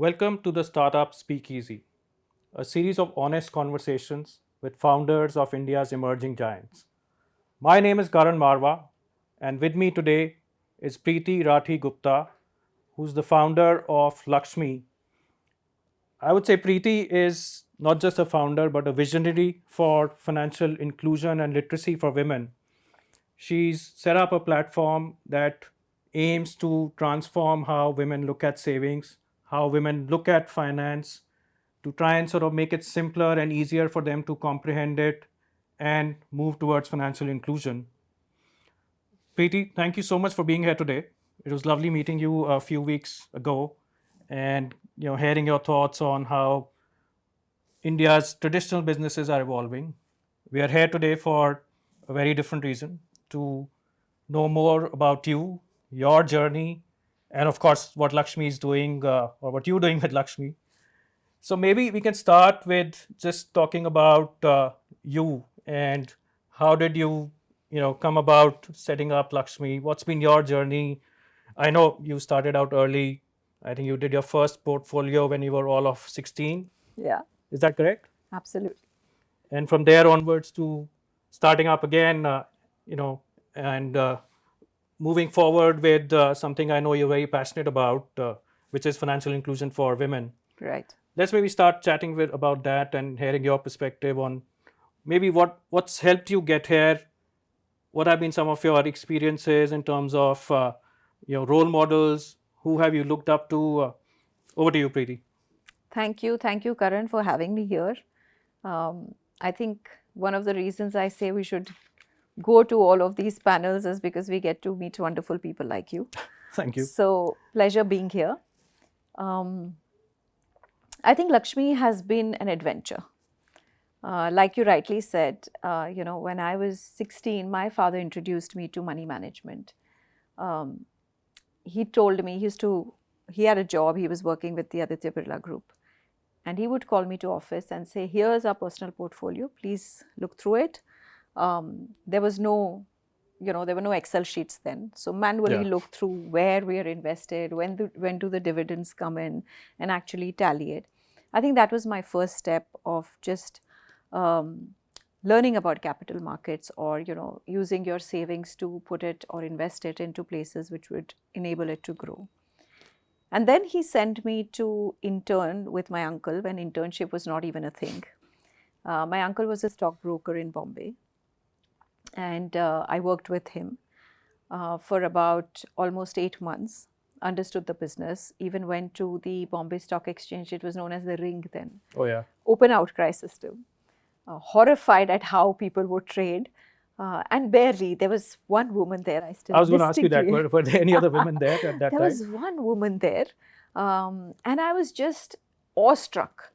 Welcome to the Startup Speakeasy, a series of honest conversations with founders of India's emerging giants. My name is Karan Marwa, and with me today is Preeti Rathi Gupta, who's the founder of LXME. I would say Preeti is not just a founder, but a visionary for financial inclusion and literacy for women. She's set up a platform that aims to transform how women look at savings, how women look at finance, to try and sort of make it simpler and easier for them to comprehend it and move towards financial inclusion. Preeti, thank you so much for being here today. It was lovely meeting you a few weeks ago and hearing your thoughts on how India's traditional businesses are evolving. We are here today for a very different reason, to know more about you, your journey, and of course, what Lakshmi is doing or what you're doing with Lakshmi. So maybe we can start with just talking about you and how did you come about setting up Lakshmi? What's been your journey? I know you started out early. I think you did your first portfolio when you were all of 16. Yeah, Is that correct? absolutely. And from there onwards to starting up again, and moving forward with something I know you're very passionate about, which is financial inclusion for women. Right. Let's maybe start chatting with about that and hearing your perspective on maybe what's helped you get here. What have been some of your experiences in terms of role models? Who have you looked up to? Over to you, Preeti. Thank you, Karan, for having me here. I think one of the reasons I say we should go to all of these panels is because we get to meet wonderful people like you. Thank you. So, pleasure being here. Um, I think Lakshmi has been an adventure. Like you rightly said, when I was 16, my father introduced me to money management. Um, he told me he had a job, he was working with the Aditya Birla Group. And he would call me to office and say, here's our personal portfolio, please look through it. There was no, there were no Excel sheets then. So manually Yeah. look through where we are invested, when do the dividends come in, and actually tally it. I think that was my first step of just learning about capital markets, or using your savings to put it or invest it into places which would enable it to grow. And then he sent me to intern with my uncle when internship was not even a thing. My uncle was a stockbroker in Bombay, and I worked with him for about almost 8 months, understood the business, even went to the Bombay Stock Exchange. It was known as the Ring then. Oh, yeah. Open outcry system. Horrified at how people would trade. And barely, there was one woman there. I still I was going to ask you that. distinctly Were there any other women there at that there time? was one woman there, and I was just awestruck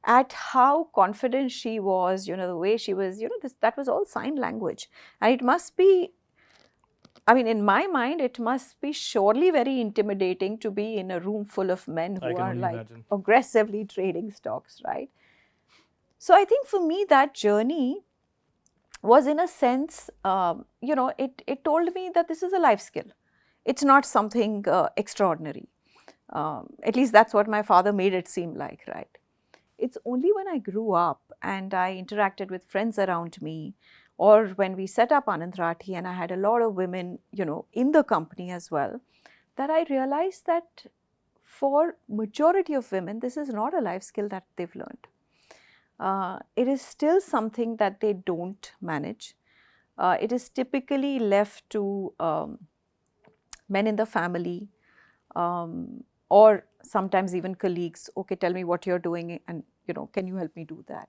at how confident she was, the way she was, that was all sign language. And it must be, I mean, in my mind, it must be surely very intimidating to be in a room full of men I who can are only like imagine. aggressively trading stocks, right? So I think for me, that journey was, in a sense, it told me that this is a life skill. It's not something extraordinary. At least that's what my father made it seem like, right? It's only when I grew up and I interacted with friends around me, or when we set up Anand Rathi and I had a lot of women, in the company as well, that I realized that for majority of women, this is not a life skill that they've learned. It is still something that they don't manage. It is typically left to men in the family, or sometimes even colleagues. Okay, tell me what you're doing, and can you help me do that?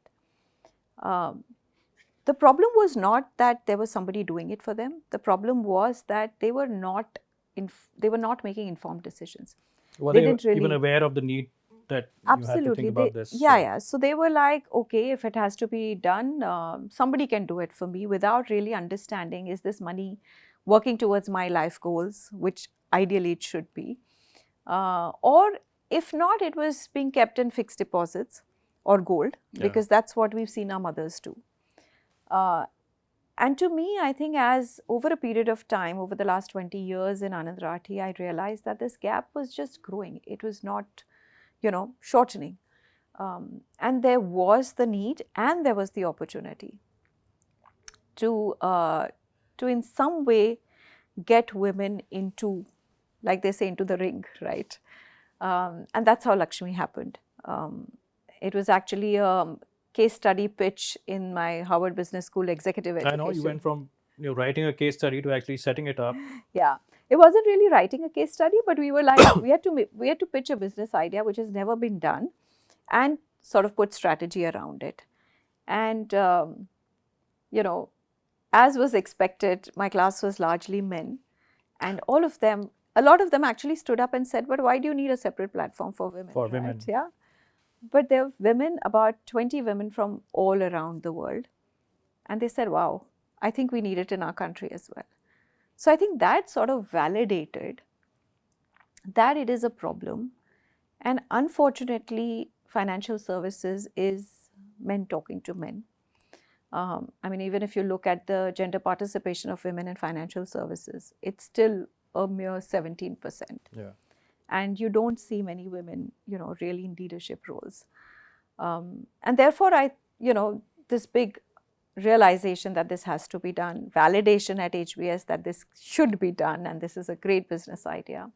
The problem was not that there was somebody doing it for them. The problem was that they were not making informed decisions. Were They they didn't even really. aware of the need that you had to think Absolutely. about this? Yeah. So they were like, okay, if it has to be done, somebody can do it for me, without really understanding, is this money working towards my life goals, which ideally it should be. Or if not, it was being kept in fixed deposits or gold, Yeah. because that's what we've seen our mothers do. And to me, I think, as over a period of time, over the last 20 years in Anand Rathi, I realized that this gap was just growing. It was not, shortening. And there was the need and there was the opportunity to in some way get women into, like they say, into the ring, right? And that's how Lakshmi happened. It was actually a case study pitch in my Harvard Business School executive education. I know you went from writing a case study to actually setting it up. Yeah, it wasn't really writing a case study, but we were like, we had to pitch a business idea which has never been done, and sort of put strategy around it. And as was expected, my class was largely men, and a lot of them actually stood up and said, but why do you need a separate platform for women? For women. Yeah. But there were women, about 20 women from all around the world. And they said, wow, I think we need it in our country as well. So I think that sort of validated that it is a problem. And unfortunately, financial services is men talking to men. I mean, even if you look at the gender participation of women in financial services, it's still a mere 17%. Yeah. And you don't see many women, really in leadership roles. And therefore, this big realization that this has to be done, validation at HBS that this should be done, and this is a great business idea,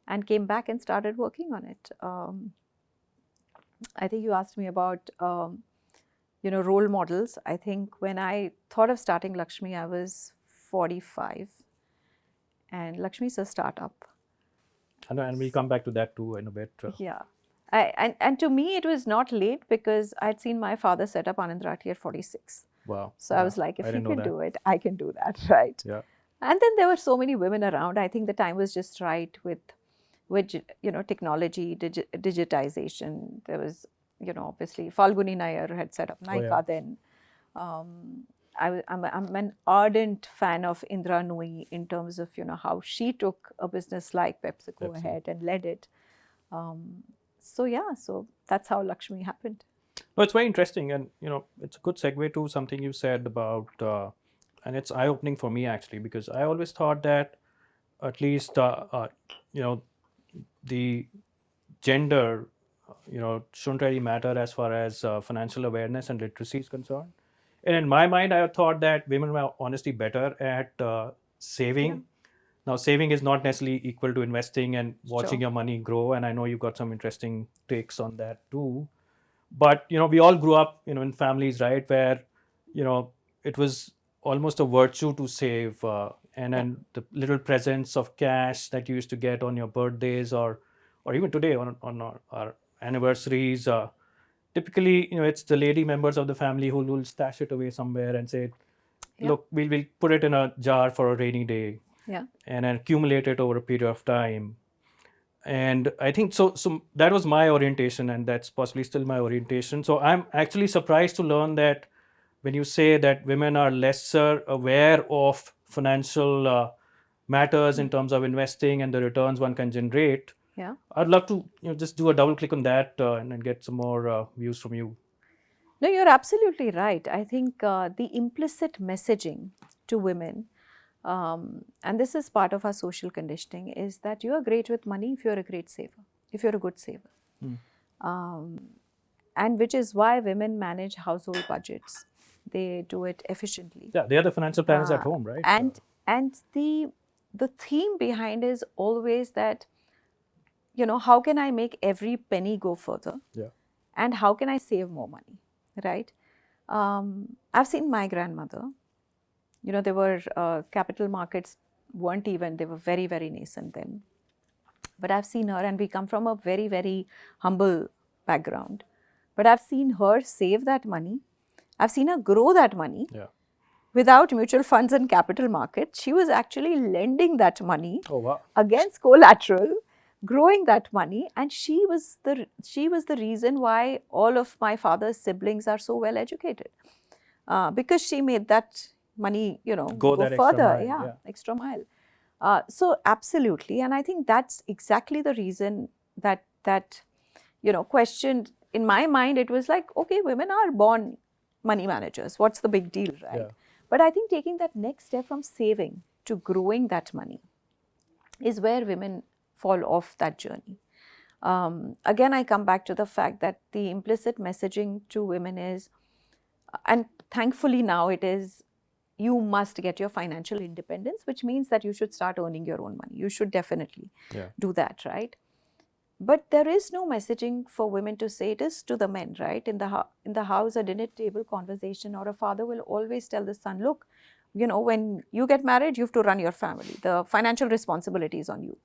and came back and started working on it. I think you asked me about, role models. I think when I thought of starting Lakshmi, I was 45, and Lakshmi is a startup. And we'll come back to that too in a bit. Yeah. And to me, it was not late because I'd seen my father set up Anand Rathi at 46. Wow. So I was like, if he can do it, I can do that, right? Yeah. And then there were so many women around. I think the time was just right with technology, digitization. There was, obviously, Falguni Nair had set up Nykaa then. I'm an ardent fan of Indra Nooyi in terms of, how she took a business like PepsiCo ahead and led it. So that's how Lakshmi happened. No, it's very interesting, and it's a good segue to something you said about, and it's eye-opening for me actually, because I always thought that at least the gender shouldn't really matter as far as financial awareness and literacy is concerned. And in my mind, I thought that women were honestly better at saving. Yeah. Now, saving is not necessarily equal to investing and watching your money grow. And I know you've got some interesting takes on that too. But, we all grew up, in families, right, where, it was almost a virtue to save. And then the little presents of cash that you used to get on your birthdays or even today on our anniversaries. Typically, it's the lady members of the family who will stash it away somewhere and say, look, we'll put it in a jar for a rainy day. Yeah. And accumulate it over a period of time. And I think so that was my orientation, and that's possibly still my orientation. So I'm actually surprised to learn that when you say that women are lesser aware of financial matters in terms of investing and the returns one can generate. Yeah. I'd love to just do a double click on that and get some more views from you. No, you're absolutely right. I think the implicit messaging to women, and this is part of our social conditioning, is that you are great with money if you're a great saver, if you're a good saver. And which is why women manage household budgets. They do it efficiently. Yeah, they are the financial planners at home, right? And the theme behind is always that, how can I make every penny go further? Yeah. And how can I save more money, right? I've seen my grandmother. There were capital markets they were very, very nascent then. But I've seen her, and we come from a very, very humble background. But I've seen her save that money. I've seen her grow that money. Yeah. Without mutual funds and capital markets. She was actually lending that money against collateral, growing that money, and she was the reason why all of my father's siblings are so well educated, because she made that money, go further, extra mile. So absolutely, and I think that's exactly the reason that questioned in my mind. It was like, okay, women are born money managers. What's the big deal, right? Yeah. But I think taking that next step from saving to growing that money is where women fall off that journey. Again, I come back to the fact that the implicit messaging to women is, and thankfully now it is, you must get your financial independence, which means that you should start earning your own money. You should definitely do that, right? But there is no messaging for women to say. It is to the men, right? In the house, a dinner table conversation, or a father will always tell the son, look, when you get married, you have to run your family. The financial responsibility is on you.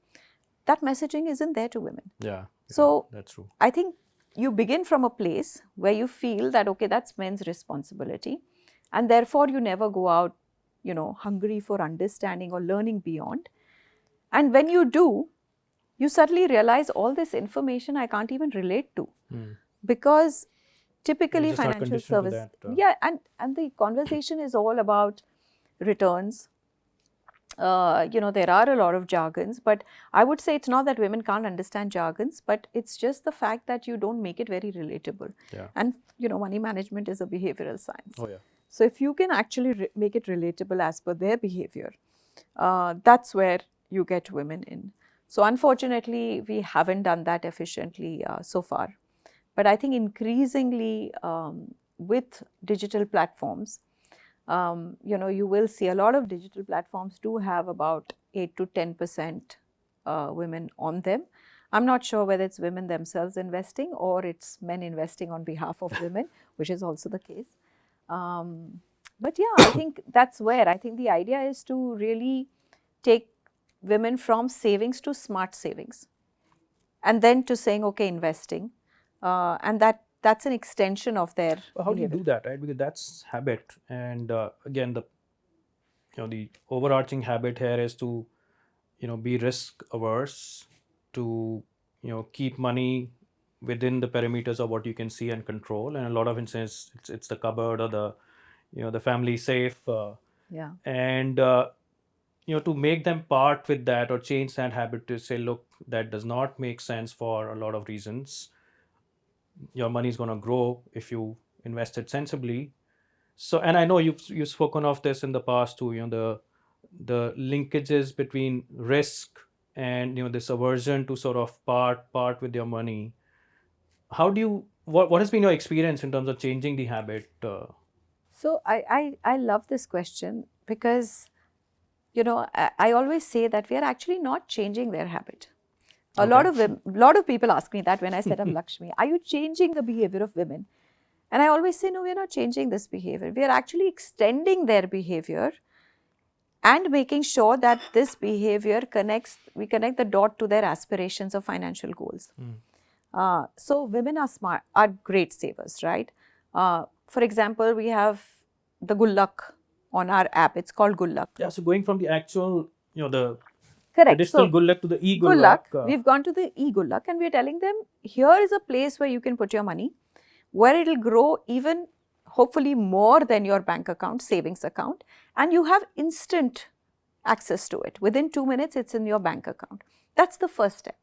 That messaging isn't there to women. Yeah. So that's true. I think you begin from a place where you feel that, okay, that's men's responsibility. And therefore, you never go out, hungry for understanding or learning beyond. And when you do, you suddenly realize all this information I can't even relate to. Because typically financial service, and the conversation is all about returns. There are a lot of jargons, but I would say it's not that women can't understand jargons, but it's just the fact that you don't make it very relatable. And, money management is a behavioral science. So if you can actually make it relatable as per their behavior, that's where you get women in. So unfortunately, we haven't done that efficiently so far. But I think increasingly with digital platforms, you will see a lot of digital platforms do have about 8 to 10% women on them. I'm not sure whether it's women themselves investing or it's men investing on behalf of women, which is also the case. But yeah, I think that's where I think the idea is to really take women from savings to smart savings, and then to saying, okay, investing, and that's an extension of their How do you do that, right? Because that's habit, and again, the overarching habit here is to be risk averse, to keep money within the perimeters of what you can see and control. And a lot of instances, it's the cupboard or the family safe, and to make them part with that or change that habit to say, look, that does not make sense for a lot of reasons. Your money is going to grow if you invest it sensibly. So, and I know you've spoken of this in the past too. The linkages between risk and this aversion to sort of part with your money. How do you what has been your experience in terms of changing the habit? So I love this question because I always say that we are actually not changing their habit. A lot of people ask me that when I set up LXME. Are you changing the behavior of women? And I always say, no, we are not changing this behavior. We are actually extending their behavior and making sure that this behavior we connect the dot to their aspirations of financial goals. So women are great savers, right? For example, we have the Gullak on our app. It's called Gullak. Yeah, so going from the actual, the Correct. traditional Gullak to the 𝐒𝐭𝐚𝐫𝐿𝐿𝐿𝐿𝐿. We've gone to the 𝐒𝐭𝐚𝐫𝐿𝐿𝐿 and we're telling them, here is a place where you can put your money, where it'll grow even hopefully more than your bank account, savings account, and you have instant access to it. Within 2 minutes, it's in your bank account. That's the first step.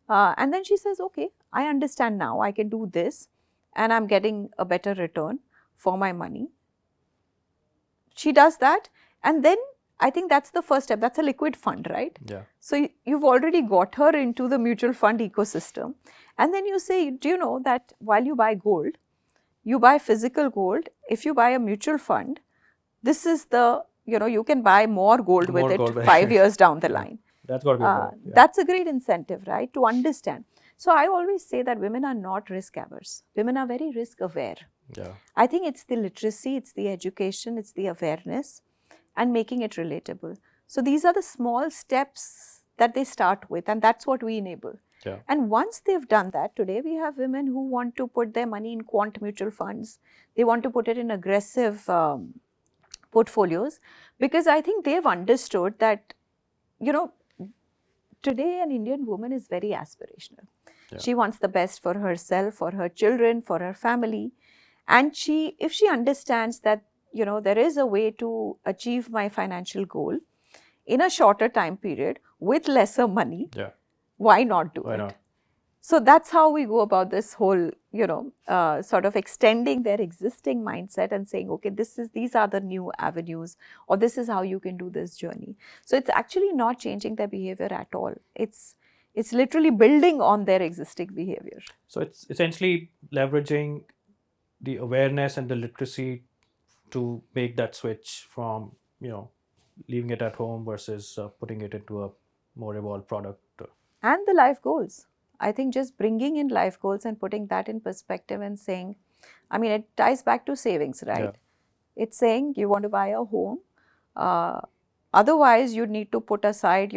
And then she says, okay, I understand now, I can do this and I'm getting a better return for my money. She does that, and then I think that's the first step. That's a liquid fund, right? So you've already got her into the mutual fund ecosystem. And then you say, do you know that while you buy gold, you buy physical gold. If you buy a mutual fund, this is you can buy more gold with it 5 years down the line. That's got to be That's a great incentive, right? To understand. So I always say that women are not risk averse. Women are very risk aware. I think it's the literacy, it's the education, it's the awareness and making it relatable. So these are the small steps that they start with, and that's what we enable. And once they've done that, today we have women who want to put their money in quant mutual funds. They want to put it in aggressive portfolios, because I think they've understood that, today an Indian woman is very aspirational. She wants the best for herself, for her children, for her family. And if she understands that, there is a way to achieve my financial goal in a shorter time period with lesser money, why not do it? So that's how we go about this whole, sort of extending their existing mindset and saying, okay, these are the new avenues, or this is how you can do this journey. So it's actually not changing their behavior at all. It's It's literally building on their existing behavior. So it's essentially leveraging the awareness and the literacy to make that switch from, leaving it at home versus putting it into a more evolved product. And the life goals. I think just bringing in life goals and putting that in perspective and saying, I mean, it ties back to savings, right? Yeah. It's saying you want to buy a home. Otherwise, you need to put aside,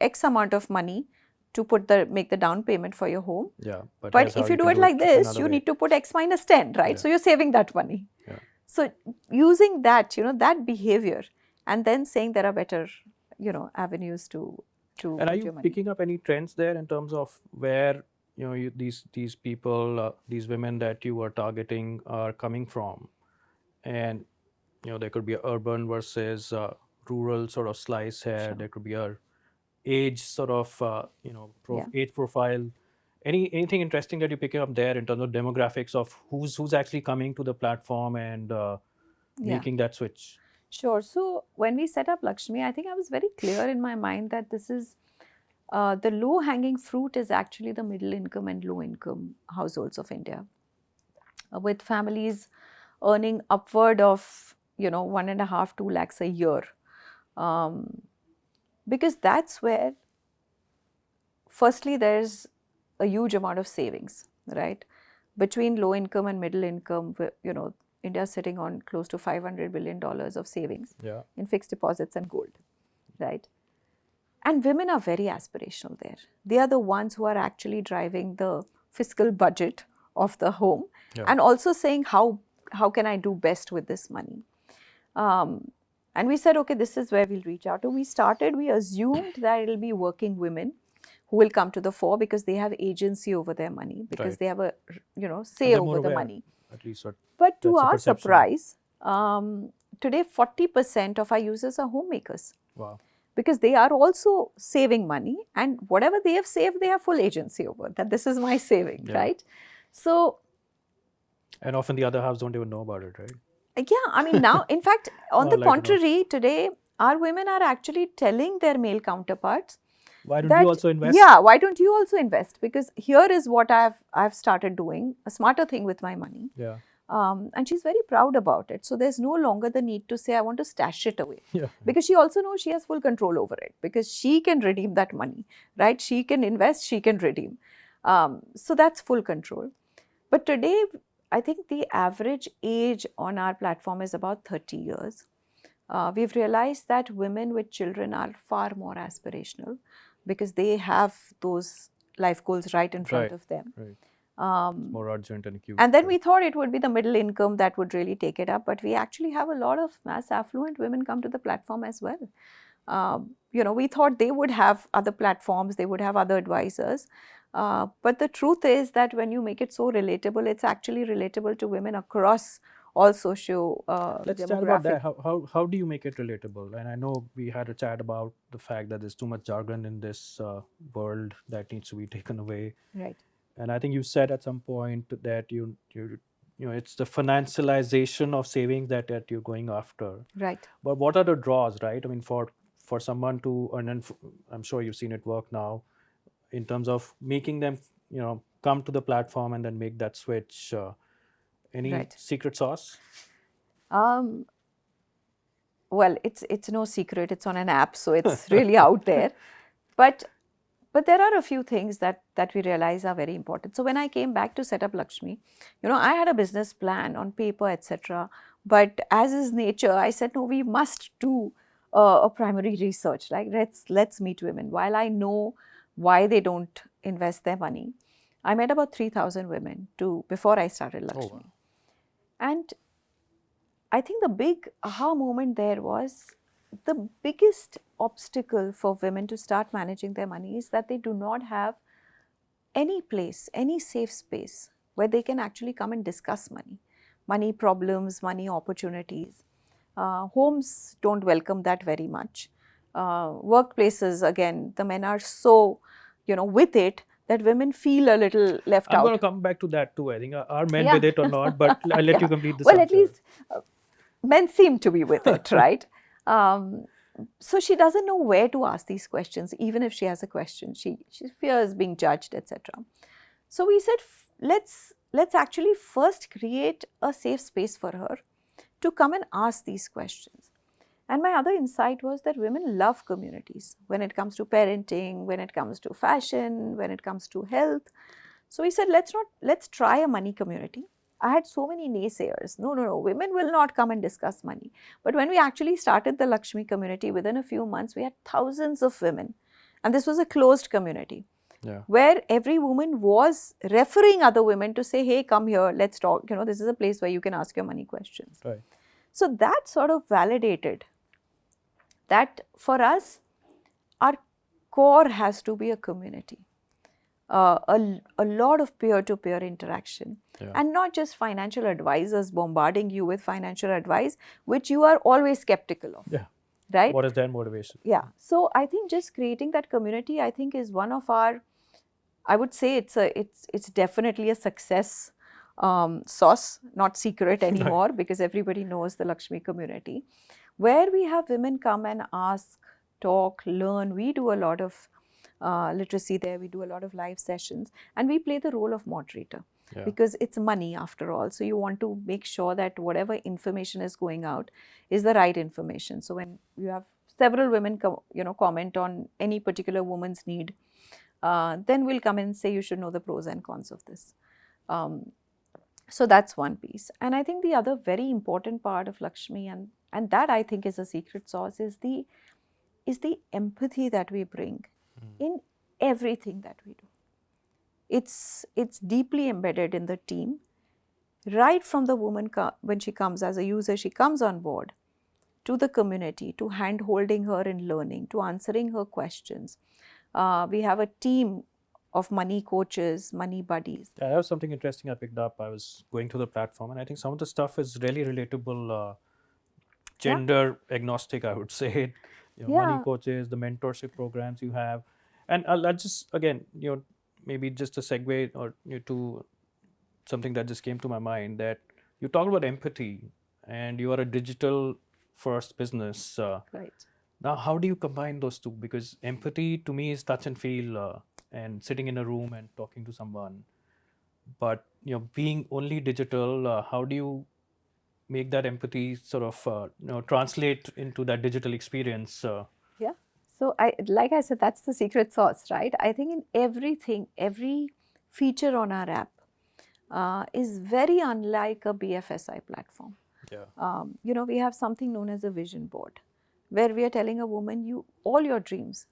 X amount of money to make the down payment for your home. Yeah. But if you do it like this, you need to put X minus 10, right? Yeah. So you're saving that money. Yeah. So using that, that behavior, and then saying there are better, avenues to And are you picking up any trends there in terms of where these people, these women that you are targeting are coming from, and there could be a urban versus rural sort of slice here. Sure. There could be a age sort of Yeah. age profile. Anything interesting that you're picking up there in terms of demographics of who's actually coming to the platform and making that switch? Sure. So when we set up LXME, I think I was very clear in my mind that this is the low-hanging fruit is actually the middle income and low income households of India, with families earning upward of 1.5 2 lakhs a year, because that's where firstly there's a huge amount of savings, right? Between low income and middle income, India is sitting on close to $500 billion of savings in fixed deposits and gold, right? And women are very aspirational there. They are the ones who are actually driving the fiscal budget of the home and also saying, how can I do best with this money? And we said, okay, this is where we'll reach out to. We assumed that it'll be working women who will come to the fore because they have agency over their money, because they have a, say over the money. At least but to our surprise, today 40% of our users are homemakers. Wow. Because they are also saving money, and whatever they have saved, they have full agency over that. This is my saving, right? So, and often the other halves don't even know about it, right? Yeah, I mean now, in fact, on the contrary, today our women are actually telling their male counterparts, why don't you also invest? Yeah, why don't you also invest? Because here is what I've started doing, a smarter thing with my money. Yeah. And she's very proud about it. So there's no longer the need to say, I want to stash it away. Yeah. Because she also knows she has full control over it, because she can redeem that money, right? She can invest, she can redeem. So that's full control. But today, I think the average age on our platform is about 30 years. We've realized that women with children are far more aspirational because they have those life goals right in front of them. Right. More urgent and acute. And then we thought it would be the middle income that would really take it up, but we actually have a lot of mass affluent women come to the platform as well. We thought they would have other platforms, they would have other advisors. But the truth is that when you make it so relatable, it's actually relatable to women across all socio Let's chat about that. How do you make it relatable? And I know we had a chat about the fact that there's too much jargon in this world that needs to be taken away. Right. And I think you said at some point that it's the financialization of savings that you're going after. Right. But what are the draws, right? I mean, for someone to earn, and I'm sure you've seen it work now, in terms of making them, come to the platform and then make that switch. Any secret sauce? Well, it's no secret. It's on an app, so it's really out there. But there are a few things that we realize are very important. So when I came back to set up LXME, I had a business plan on paper, etc. But as is nature, I said, no, we must do a primary research. Like let's meet women. While I know why they don't invest their money, I met about 3,000 women before I started LXME. Oh, wow. And I think the big aha moment there was the biggest obstacle for women to start managing their money is that they do not have any place, any safe space where they can actually come and discuss money problems, money opportunities. Homes don't welcome that very much. Workplaces, again, the men are so, with it, that women feel a little left out. I'm going to come back to that too. I think are men with it or not, but I'll let you complete this. Well, at least men seem to be with it, right? so she doesn't know where to ask these questions. Even if she has a question, she fears being judged, etc. So we said, let's actually first create a safe space for her to come and ask these questions. And my other insight was that women love communities when it comes to parenting, when it comes to fashion, when it comes to health. So we said, let's try a money community. I had so many naysayers. No, women will not come and discuss money. But when we actually started the Lakshmi community, within a few months, we had thousands of women. And this was a closed community. Yeah. Where every woman was referring other women to say, hey, come here, let's talk. This is a place where you can ask your money questions. Right. So that sort of validated that for us, our core has to be a community. A lot of peer-to-peer interaction, and not just financial advisors bombarding you with financial advice, which you are always skeptical of. Yeah. Right? What is their motivation? Yeah. So I think just creating that community, I think, is one of our, I would say it's definitely a success sauce, not secret anymore, because everybody knows the Lakshmi community, where we have women come and ask, talk, learn. We do a lot of literacy there. We do a lot of live sessions, and we play the role of moderator. Yeah. Because it's money after all. So you want to make sure that whatever information is going out is the right information. So when you have several women comment on any particular woman's need, then we'll come and say you should know the pros and cons of this. So that's one piece. And I think the other very important part of Lakshmi, and that I think is a secret sauce, is the empathy that we bring in everything that we do. It's deeply embedded in the team. Right from the woman when she comes as a user, she comes on board, to the community, to hand-holding her in learning, to answering her questions. We have a team of money coaches, money buddies. Yeah, that was something interesting I picked up. I was going through the platform, and I think some of the stuff is really relatable, gender agnostic, I would say. Money coaches, the mentorship programs you have. And I'll just, again, maybe just a segue or to something that just came to my mind, that you talked about empathy, and you are a digital first business. Right. Now, how do you combine those two? Because empathy to me is touch and feel, and sitting in a room and talking to someone. But being only digital, how do you make that empathy sort of translate into that digital experience? Yeah. So like I said, that's the secret sauce, right? I think in everything, every feature on our app is very unlike a BFSI platform. Yeah. We have something known as a vision board, where we are telling a woman, all your dreams,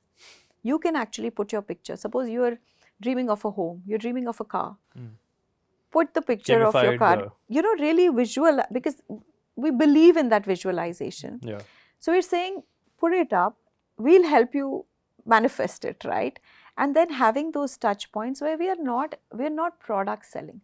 you can actually put your picture. Suppose you are dreaming of a home, you're dreaming of a car. Put the picture of your car, really visual, because we believe in that visualization. Yeah. So we're saying, put it up, we'll help you manifest it, right? And then having those touch points where we're not product selling.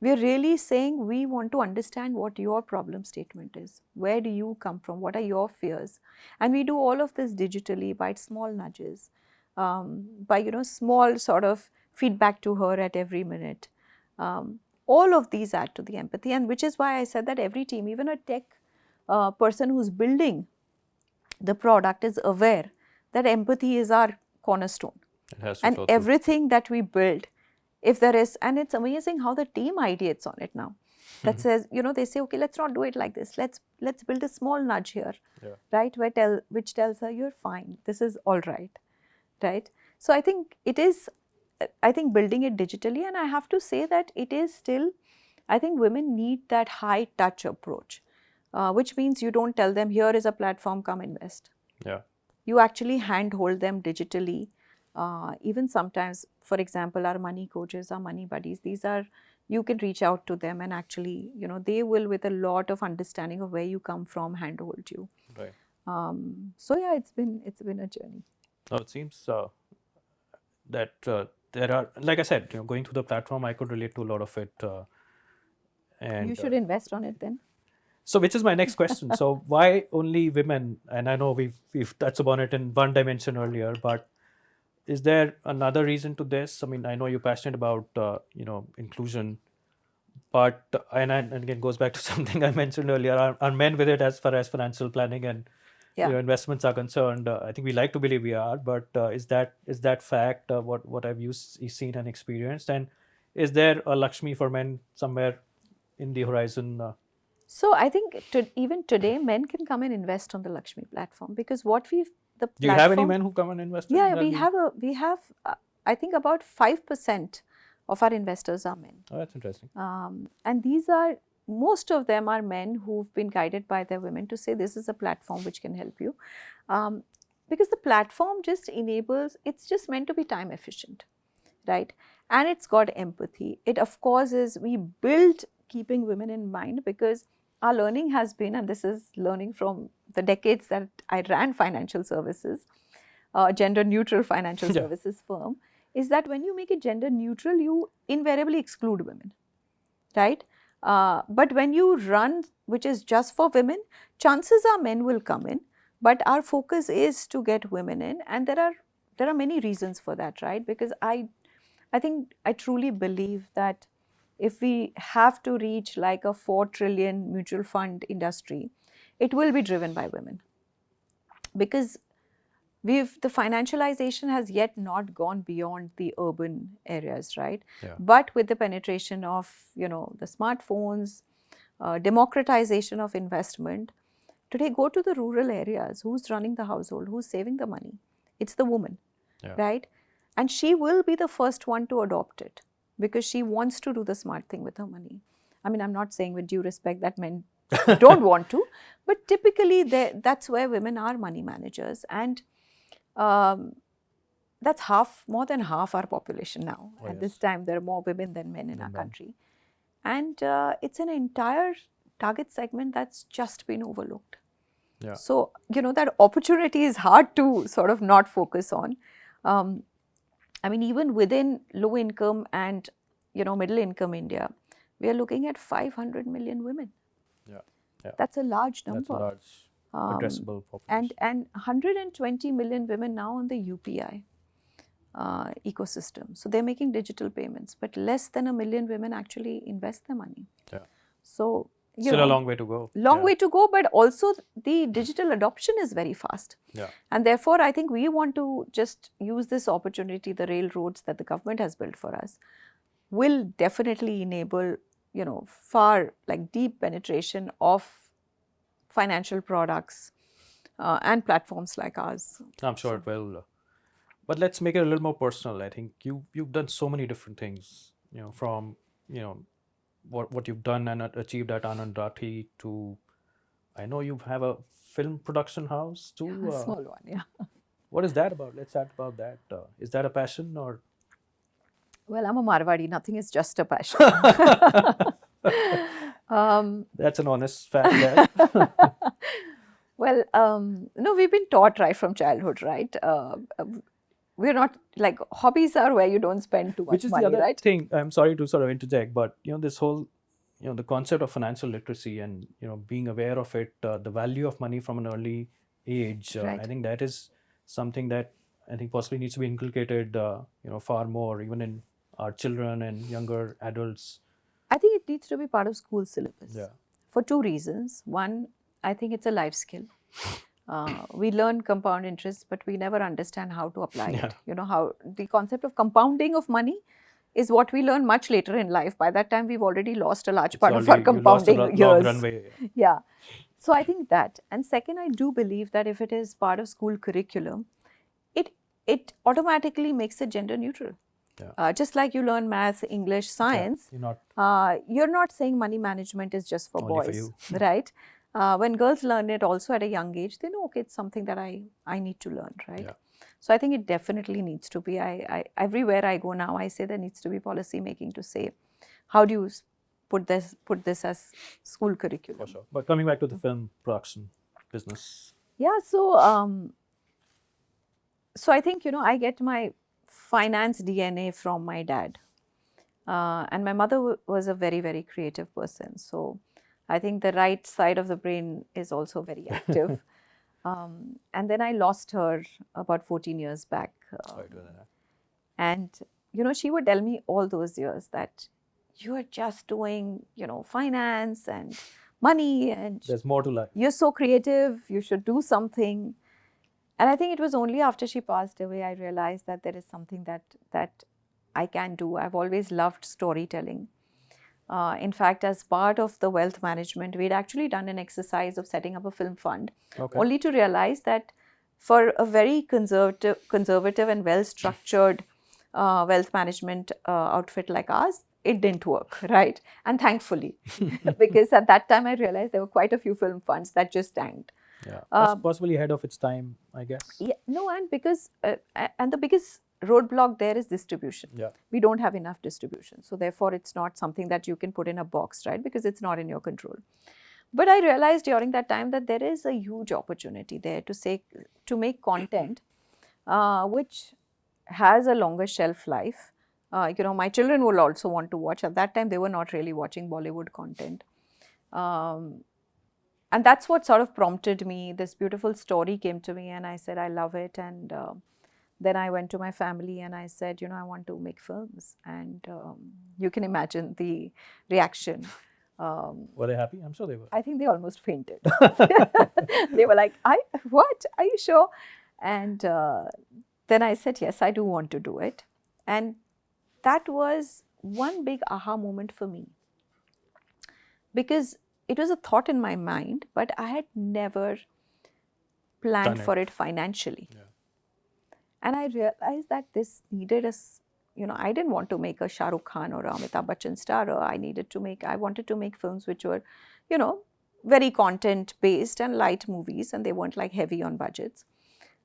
We're really saying, we want to understand what your problem statement is. Where do you come from? What are your fears? And we do all of this digitally by small nudges, by small sort of feedback to her at every minute. All of these add to the empathy, and which is why I said that every team, even a tech person who's building the product, is aware that empathy is our cornerstone. And everything that we build, if there is, and it's amazing how the team ideates on it now. That says, they say, okay, let's not do it like this. Let's build a small nudge here, right? Which tells her, you're fine. This is all right, right? So I think it is. I think building it digitally, and I have to say that it is still, I think women need that high touch approach, which means you don't tell them, here is a platform, come invest. Yeah. You actually handhold them digitally. Even sometimes, for example, our money coaches, our money buddies, you can reach out to them and actually, they will, with a lot of understanding of where you come from, handhold you. Right. So yeah, it's been a journey. Now it seems that there are, like I said, going through the platform, I could relate to a lot of it. And you should invest on it then. So, which is my next question. So, why only women? And I know we've touched upon it in one dimension earlier, but is there another reason to this? I mean, I know you're passionate about inclusion, but and again goes back to something I mentioned earlier. Are men with it as far as financial planning and Yeah. investments are concerned. I think we like to believe we are, but is that fact what have you seen and experienced? And is there a Lakshmi for men somewhere in the horizon? So I think even today, men can come and invest on the Lakshmi platform, because the Do you have any platform. men who come and invest? in Yeah, that we have I think about 5% of our investors are men. Oh, that's interesting. And most of them are men who've been guided by their women to say this is a platform which can help you. Because the platform just enables, it's just meant to be time efficient, right? And it's got empathy. It of course is, we build keeping women in mind, because our learning has been, and this is learning from the decades that I ran financial services, gender neutral financial Yeah. services firm, is that when you make it gender neutral, you invariably exclude women, right? But when you run which is just for women, chances are men will come in, but our focus is to get women in, and there are many reasons for that, right? Because I think I truly believe that if we have to reach like a 4 trillion mutual fund industry, it will be driven by women, because the financialization has yet not gone beyond the urban areas, right? Yeah. But with the penetration of, the smartphones, democratization of investment, today go to the rural areas. Who's running the household? Who's saving the money? It's the woman, Yeah. right? And she will be the first one to adopt it, because she wants to do the smart thing with her money. I mean, I'm not saying with due respect that men don't want to, but typically that's where women are money managers. And that's more than half our population now. Oh, At yes. this time, there are more women than men in Than our men. country. And it's an entire target segment that's just been overlooked. Yeah. So, that opportunity is hard to sort of not focus on. I mean, even within low income and, middle income India, we are looking at 500 million women. Yeah. Yeah. That's a large number. That's a large addressable population. And 120 million women now on the UPI ecosystem. So they're making digital payments, but less than 1 million women actually invest their money. Yeah. So, Still a long way to go. Long Yeah. way to go, but also the digital adoption is very fast. Yeah. And therefore, I think we want to just use this opportunity, the railroads that the government has built for us, will definitely enable, far like deep penetration of financial products and platforms like ours. I'm sure it will. But let's make it a little more personal. I think you've done so many different things. From what you've done and achieved at Anand Rathi to, I know you have a film production house too. A small one, yeah. What is that about? Let's chat about that. Is that a passion or? Well, I'm a Marwadi. Nothing is just a passion. That's an honest fact there. Well, no, we've been taught right from childhood, right? We're not like, hobbies are where you don't spend too much Which is money, the other right? thing. I'm sorry to sort of interject, but this whole, the concept of financial literacy and being aware of it, the value of money from an early age. Right. I think that is something that I think possibly needs to be inculcated, far more, even in our children and younger adults. I think it needs to be part of school syllabus. Yeah. For 2 reasons. One, I think it's a life skill. We learn compound interest, but we never understand how to apply it. How the concept of compounding of money is what we learn much later in life. By that time, we've already lost a large part of our compounding long years. runway. Yeah. So I think that. And second, I do believe that if it is part of school curriculum, it automatically makes it gender neutral. Yeah. Just like you learn maths, English, science, you're not saying money management is just for Only boys, for you. right? When girls learn it also at a young age, they know, okay, it's something that I need to learn, right? Yeah. So I think it definitely needs to be. Everywhere I go now, I say there needs to be policy making to say, how do you put this as school curriculum? For sure. But coming back to the film production business. Yeah, so I think, I get my finance DNA from my dad. And my mother was a very, very creative person. So I think the right side of the brain is also very active. And then I lost her about 14 years back. Sorry to hear that. And, she would tell me all those years that you are just doing, finance and money and There's more to life. you're so creative, you should do something. And I think it was only after she passed away I realized that there is something that I can do. I've always loved storytelling. In fact, as part of the wealth management, we'd actually done an exercise of setting up a film fund, Okay. only to realize that for a very conservative and well-structured wealth management outfit like ours, it didn't work, right? And thankfully, because at that time I realized there were quite a few film funds that just tanked. Yeah. Uh, Possibly ahead of its time, I guess. Yeah, no, and because and the biggest roadblock there is distribution. Yeah. We don't have enough distribution, so therefore it's not something that you can put in a box, right? Because it's not in your control. But I realized during that time that there is a huge opportunity there to make content which has a longer shelf life. My children will also want to watch. At that time, they were not really watching Bollywood content. And that's what sort of prompted me. This beautiful story came to me and I said, I love it. And then I went to my family and I said, I want to make films. And you can imagine the reaction. Were they happy? I'm sure they were. I think they almost fainted. They were like, what? Are you sure? And then I said, yes, I do want to do it. And that was one big aha moment for me. Because it was a thought in my mind, but I had never planned for it financially. Yeah. And I realized that this needed I didn't want to make a Shah Rukh Khan or Amitabh Bachchan star. I wanted to make films which were, very content based and light movies, and they weren't like heavy on budgets,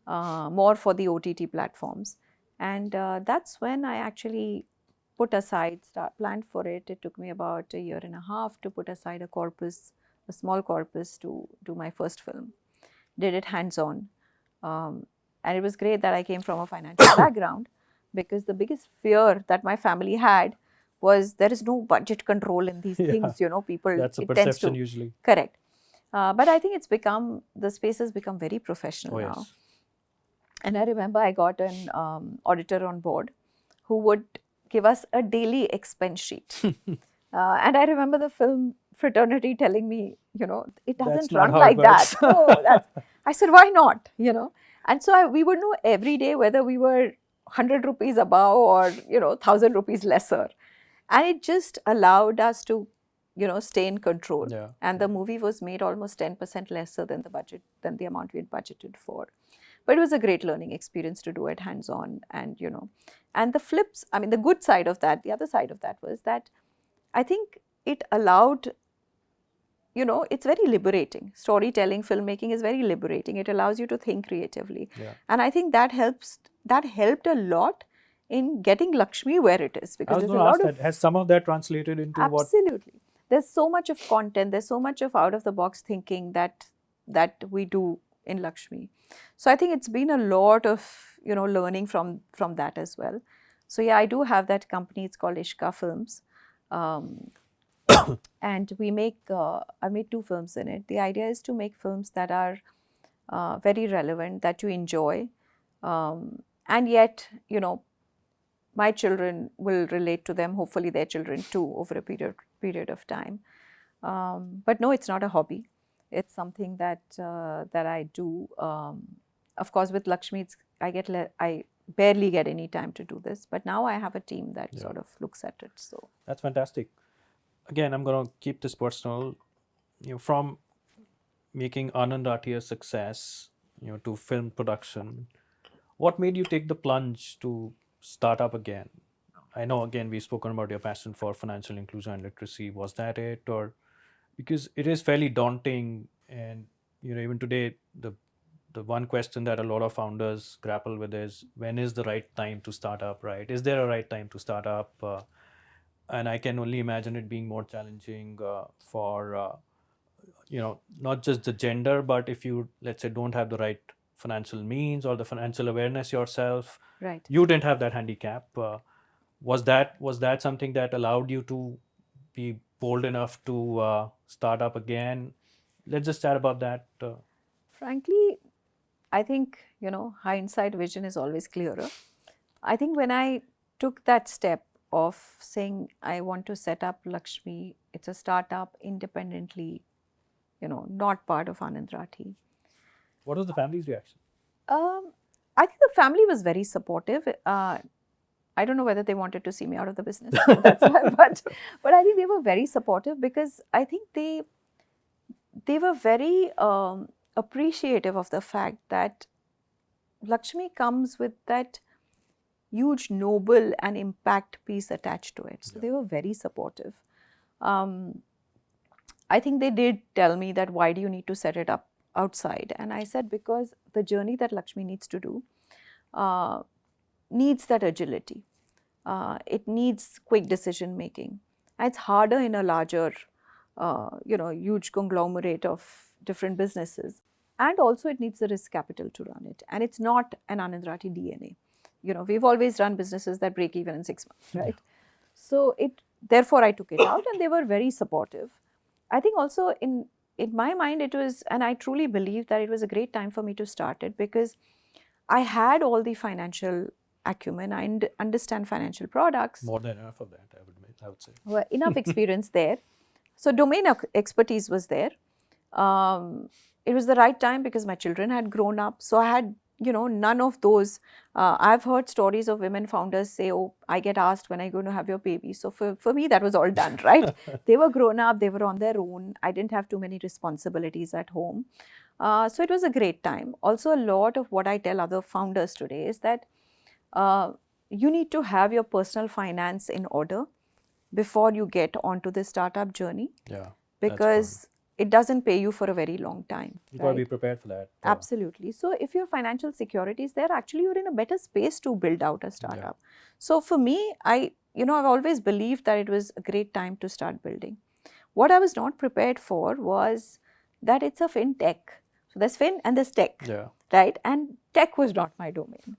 more for the OTT platforms. And that's when I actually put aside, planned for it. It took me about a year and a half to put aside a small corpus to do my first film. Did it hands-on. And it was great that I came from a financial background, because the biggest fear that my family had was there is no budget control in these things, people. That's a perception usually. Correct. But I think the space has become very professional now. Yes. And I remember I got an auditor on board who would give us a daily expense sheet. And I remember the film fraternity telling me, it doesn't run like that. No, I said, why not? And so we would know every day whether we were 100 rupees above or, 1,000 rupees lesser. And it just allowed us to, stay in control. Yeah. And the movie was made almost 10% lesser than the amount we had budgeted for. But it was a great learning experience to do it hands-on. And, and the good side of that, the other side of that was that I think it allowed, it's very liberating. Storytelling, filmmaking is very liberating. It allows you to think creatively. Yeah. And I think that helped a lot in getting LXME where it is. Because there's a lot of... Has some of that translated into what? Absolutely. There's so much of content, there's so much of out-of-the-box thinking that we do in LXME. So I think it's been a lot of, learning from that as well. So yeah, I do have that company. It's called Ishka Films. And we I made 2 films in it. The idea is to make films that are very relevant, that you enjoy. And yet, my children will relate to them, hopefully their children too, over a period of time. But no, it's not a hobby. It's something that I do. Of course, with LXME, I barely get any time to do this. But now I have a team that sort of looks at it. So that's fantastic. Again, I'm going to keep this personal. From making Anand Rathi a success, to film production, what made you take the plunge to start up again? I know, again, we've spoken about your passion for financial inclusion and literacy. Was that it? Or because it is fairly daunting, and even today, the one question that a lot of founders grapple with is, when is the right time to start up, right? Is there a right time to start up? And I can only imagine it being more challenging for, not just the gender, but if you, let's say, don't have the right financial means or the financial awareness yourself, right. You didn't have that handicap. Was that something that allowed you to be bold enough to start up again? Let's just chat about that. Frankly, I think, hindsight vision is always clearer. I think when I took that step of saying I want to set up LXME, it's a startup independently, not part of Anand Rathi. What was the family's reaction? I think the family was very supportive. I don't know whether they wanted to see me out of the business, that's why, but I think they were very supportive because I think they were very appreciative of the fact that Lakshmi comes with that huge noble and impact piece attached to it. So they were very supportive. I think they did tell me that why do you need to set it up outside? And I said because the journey that Lakshmi needs to do needs that agility. It needs quick decision making. And it's harder in a larger, huge conglomerate of different businesses. And also it needs the risk capital to run it. And it's not an Anand Rathi DNA. We've always run businesses that break even in 6 months, right? So therefore I took it out and they were very supportive. I think also in my mind it was, and I truly believe that it was a great time for me to start it because I had all the financial acumen, I understand financial products. More than enough of that, I would say. Well, enough experience there. So domain expertise was there. It was the right time because my children had grown up. So I had, none of those. I've heard stories of women founders say, oh, I get asked when I'm going to have your baby. So for me, that was all done, right? They were grown up, they were on their own. I didn't have too many responsibilities at home. So it was a great time. Also, a lot of what I tell other founders today is that you need to have your personal finance in order before you get onto the startup journey. Yeah. Because it doesn't pay you for a very long time. You got to be prepared for that. Absolutely. So if your financial security is there, actually you're in a better space to build out a startup. So for me, I've always believed that it was a great time to start building. What I was not prepared for was that it's a fintech. So there's fin and there's tech, right? And tech was not my domain.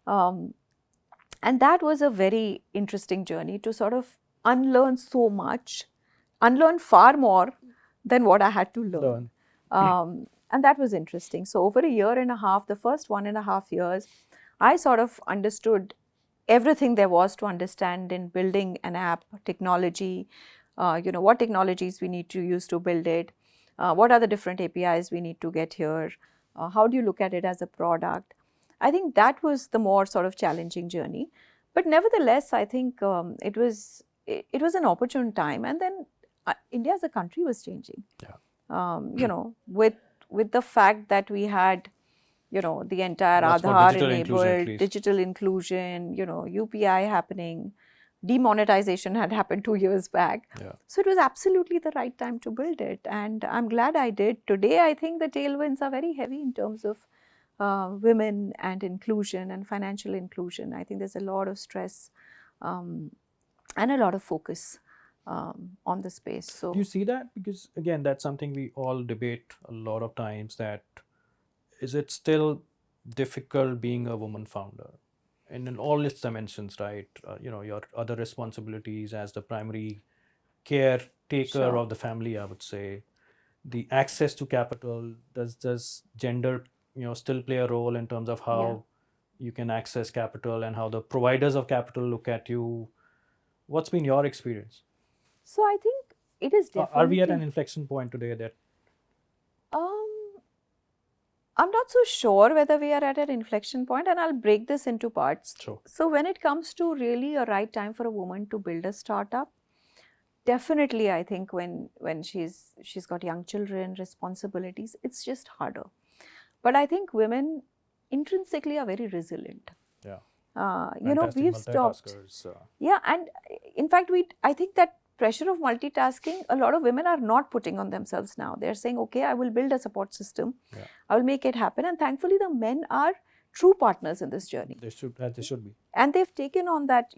And that was a very interesting journey to sort of unlearn so much, unlearn far more than what I had to learn. And that was interesting. So over a year and a half, the first 1.5 years, I sort of understood everything there was to understand in building an app, technology, what technologies we need to use to build it, what are the different APIs we need to get here, how do you look at it as a product. I think that was the more sort of challenging journey. But nevertheless, I think it was an opportune time. And then India as a country was changing. With the fact that we had, the entire Aadhaar enabled, digital inclusion, UPI happening, demonetization had happened 2 years back. So it was absolutely the right time to build it. And I'm glad I did. Today, I think the tailwinds are very heavy in terms of women and inclusion and financial inclusion. I think there's a lot of stress and a lot of focus on the space. So do you see that? Because again, that's something we all debate a lot of times, that is it still difficult being a woman founder? And in all its dimensions, right? Your other responsibilities as the primary caretaker of the family, I would say. The access to capital, does gender still play a role in terms of how you can access capital and how the providers of capital look at you? What's been your experience? So I think it is definitely... Are we at an inflection point today that... I'm not so sure whether we are at an inflection point, and I'll break this into parts. Sure. So when it comes to really a right time for a woman to build a startup, definitely I think when she's got young children, responsibilities, it's just harder. But I think women intrinsically are very resilient. We've stopped. And in fact, I think that pressure of multitasking, a lot of women are not putting on themselves now. They're saying, okay, I will build a support system. I will make it happen. And thankfully, the men are true partners in this journey. They should be. And they've taken on that,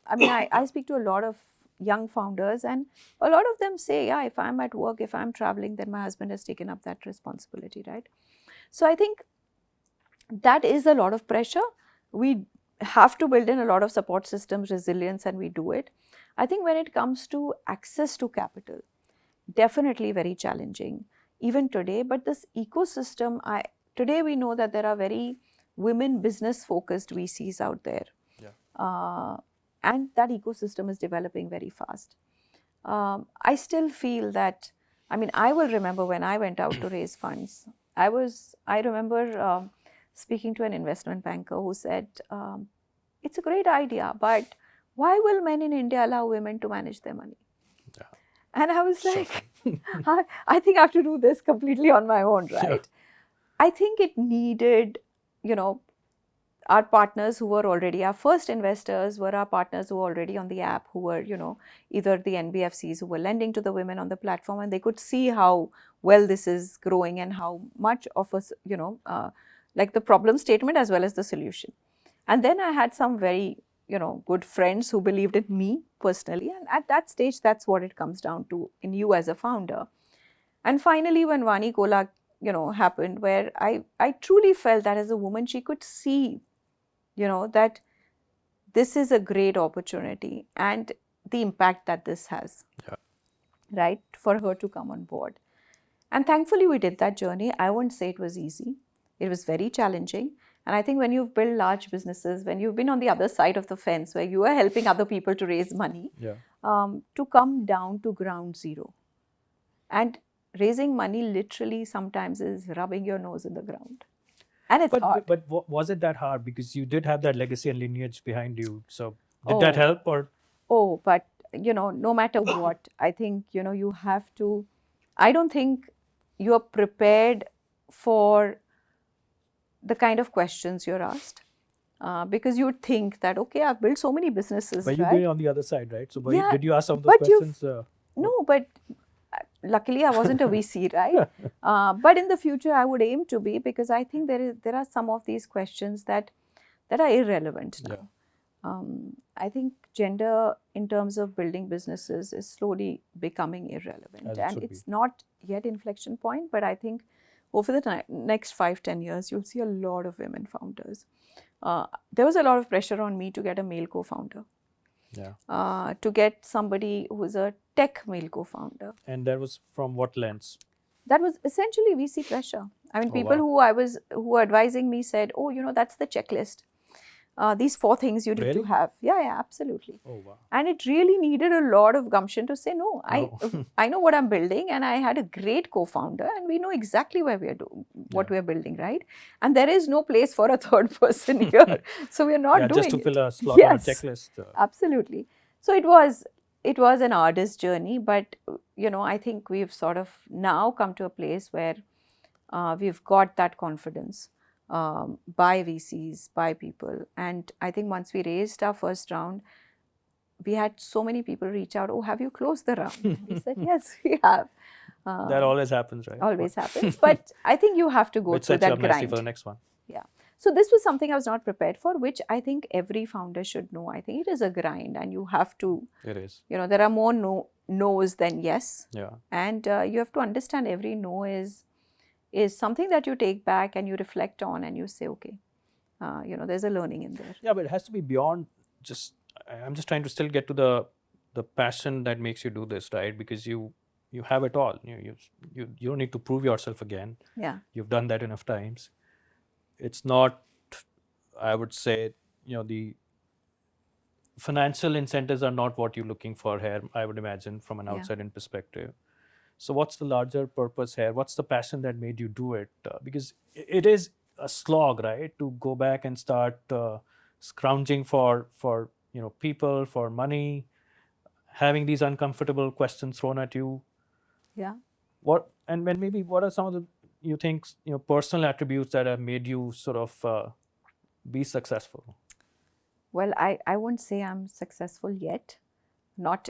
I speak to a lot of young founders, and a lot of them say, yeah, if I'm at work, if I'm traveling, then my husband has taken up that responsibility, right? So I think that is a lot of pressure. We have to build in a lot of support systems, resilience, and we do it. I think when it comes to access to capital, definitely very challenging, even today. But this ecosystem, today we know that there are very women business focused VCs out there. And that ecosystem is developing very fast. I still feel that I mean, I will remember when I went out to raise funds, I remember speaking to an investment banker who said, it's a great idea, but why will men in India allow women to manage their money? Yeah. And I was like, I think I have to do this completely on my own, right? Yeah. I think it needed, you know, our partners who were already, our first investors were our partners who were already on the app, who were, you know, either the NBFCs who were lending to the women on the platform, and they could see how well this is growing and how much of us, you know, like the problem statement as well as the solution. And then I had some very, you know, good friends who believed in me personally. And at that stage, that's what it comes down to in you as a founder. And finally, when Vani Kola, you know, happened, where I truly felt that as a woman, she could see, you know, that this is a great opportunity and the impact that this has, right, for her to come on board. And thankfully, we did that journey. I won't say it was easy. It was very challenging. And I think when you've built large businesses, when you've been on the other side of the fence, where you are helping other people to raise money, to come down to ground zero. And raising money literally sometimes is rubbing your nose in the ground. And it's hard. But was it that hard? Because you did have that legacy and lineage behind you. So did that help or? Oh, but, you know, no matter what, I think, you know, you have to, I don't think you are prepared for the kind of questions you're asked. Because you would think that, okay, I've built so many businesses, but right? you've been on the other side, right? So Yeah, did you ask some of those but questions? No, but luckily I wasn't a VC, right? But in the future, I would aim to be, because I think there are some of these questions that are irrelevant now. I think gender in terms of building businesses is slowly becoming irrelevant, and it's not yet inflection point, but I think over the next 5-10 years, you'll see a lot of women founders. There was a lot of pressure on me to get a male co-founder. Yeah. To get somebody who's a tech male co-founder. And that was from what lens? That was essentially VC pressure. I mean, people who were advising me said, oh, you know, that's the checklist. These 4 things you need to have. Yeah, absolutely. Oh, wow. And it really needed a lot of gumption to say, no, I know what I'm building, and I had a great co-founder, and we know exactly where we are doing, what we are building, right? And there is no place for a third person here. So we are not doing just to it. fill a slot on a checklist. Absolutely. So it was an arduous journey, but, you know, I think we've sort of now come to a place where we've got that confidence. By VCs, by people. And I think once we raised our first round, we had so many people reach out, oh, have you closed the round? We said, yes, we have. That always happens, right? Always happens. But I think you have to go through that grind. For the next one. Yeah. So this was something I was not prepared for, which I think every founder should know. I think it is a grind, and you have to. It is. You know, there are more no's than yes. Yeah. And you have to understand every no is something that you take back and you reflect on and you say, okay, you know, there's a learning in there. Yeah, but it has to be beyond just, I'm just trying to still get to the passion that makes you do this, right? Because you have it all. You don't need to prove yourself again. Yeah. You've done that enough times. It's not, I would say, you know, the financial incentives are not what you're looking for here, I would imagine, from an outside-in perspective. So what's the larger purpose here? What's the passion that made you do it? Because it is a slog, right? To go back and start scrounging for you know, people, for money, having these uncomfortable questions thrown at you. Yeah. What are some of the, you think, you know, personal attributes that have made you sort of be successful? Well, I won't say I'm successful yet, not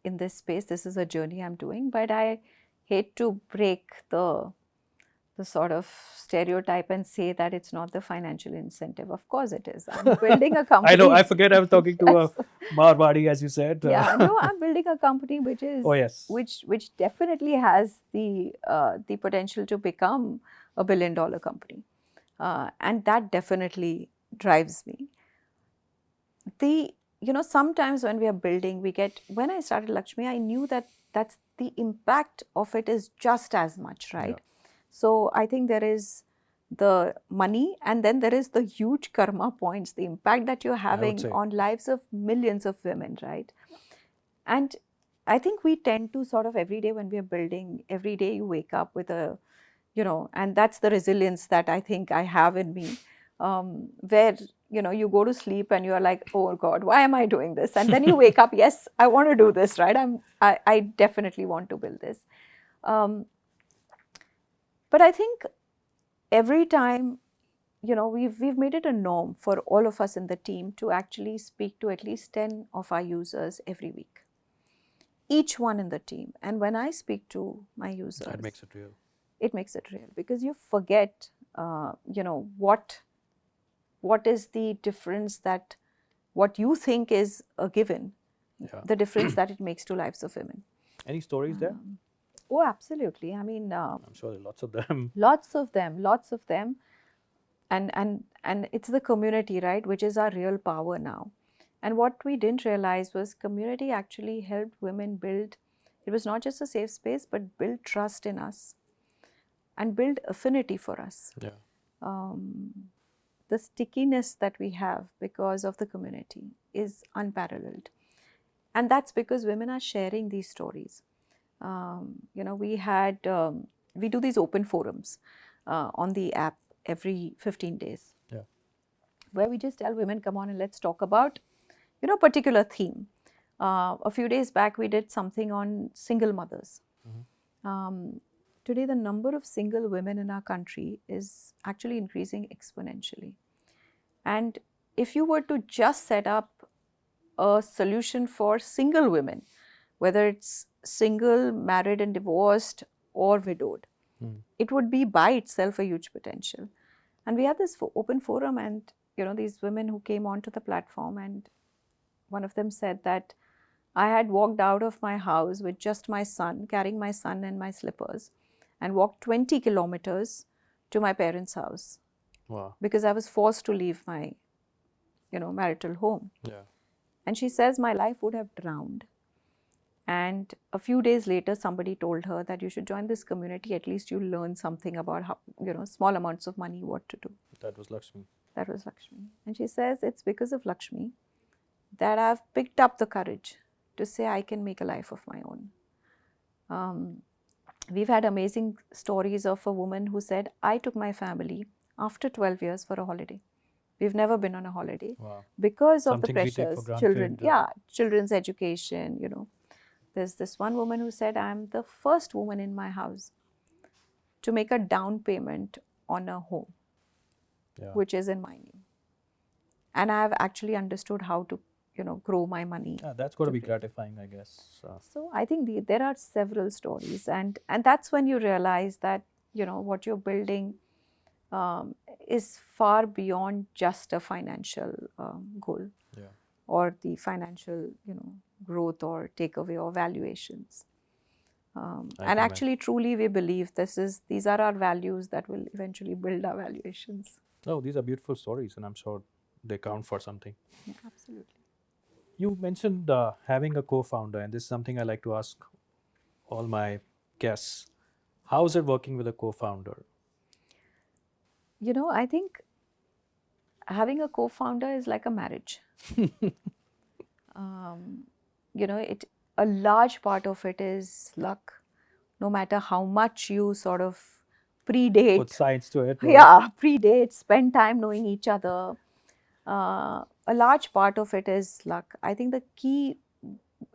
in this space. This is a journey I'm doing, but I hate to break the sort of stereotype and say that it's not the financial incentive. Of course it is. I'm building a company. I know, I forget I was talking to a Marwadi, as you said. Yeah, no, I'm building a company which is, which definitely has the potential to become a $1 billion company. And that definitely drives me. You know, sometimes when we are building, when I started LXME, I knew that the impact of it is just as much, right? Yeah. So I think there is the money, and then there is the huge karma points, the impact that you're having on lives of millions of women, right? And I think we tend to sort of every day when we are building, every day you wake up with a, and that's the resilience that I think I have in me, where, you go to sleep and you're like, oh God, why am I doing this? And then you wake up, yes, I want to do this, right? I definitely want to build this. But I think every time, we've made it a norm for all of us in the team to actually speak to at least 10 of our users every week. Each one in the team. And when I speak to my users, That makes it real. It makes it real, because you forget, what is the difference that what you think is a given, the difference that it makes to lives of women. Any stories there? Oh, absolutely. I mean, I'm sure there are lots of them. Lots of them. And it's the community, right, which is our real power now. And what we didn't realize was community actually helped women build, it was not just a safe space, but build trust in us and build affinity for us. Yeah. The stickiness that we have because of the community is unparalleled. And that's because women are sharing these stories. We do these open forums on the app every 15 days. Yeah. Where we just tell women, come on and let's talk about, a particular theme. A few days back, we did something on single mothers. Today, the number of single women in our country is actually increasing exponentially. And if you were to just set up a solution for single women, whether it's single, married and divorced, or widowed, it would be by itself a huge potential. And we had this open forum, and these women who came onto the platform, and one of them said that I had walked out of my house with just my son, carrying my son and my slippers, and walked 20 kilometers to my parents' house. Wow. Because I was forced to leave my, marital home. Yeah. And she says my life would have drowned. And a few days later, somebody told her that you should join this community. At least you'll learn something about how, small amounts of money, what to do. That was Lakshmi. That was Lakshmi. And she says it's because of Lakshmi that I've picked up the courage to say I can make a life of my own. We've had amazing stories of a woman who said, I took my family after 12 years for a holiday. We've never been on a holiday. Wow. Because of Something the we take pressures, for children, granted, children's education, There's this one woman who said, I'm the first woman in my house to make a down payment on a home, which is in my name. And I have actually understood how to, grow my money. Yeah, that's got to be gratifying, I guess. So I think there are several stories, and that's when you realize that, what you're building is far beyond just a financial goal. Yeah. Or the financial, growth or takeaway or valuations. And actually, truly, we believe these are our values that will eventually build our valuations. Oh, these are beautiful stories, and I'm sure they count for something. Yeah, absolutely. You mentioned having a co-founder, and this is something I like to ask all my guests. How is it working with a co-founder? I think having a co-founder is like a marriage. A large part of it is luck. No matter how much you sort of predate. Put science to it. Yeah, predate, spend time knowing each other. A large part of it is luck. I think the key,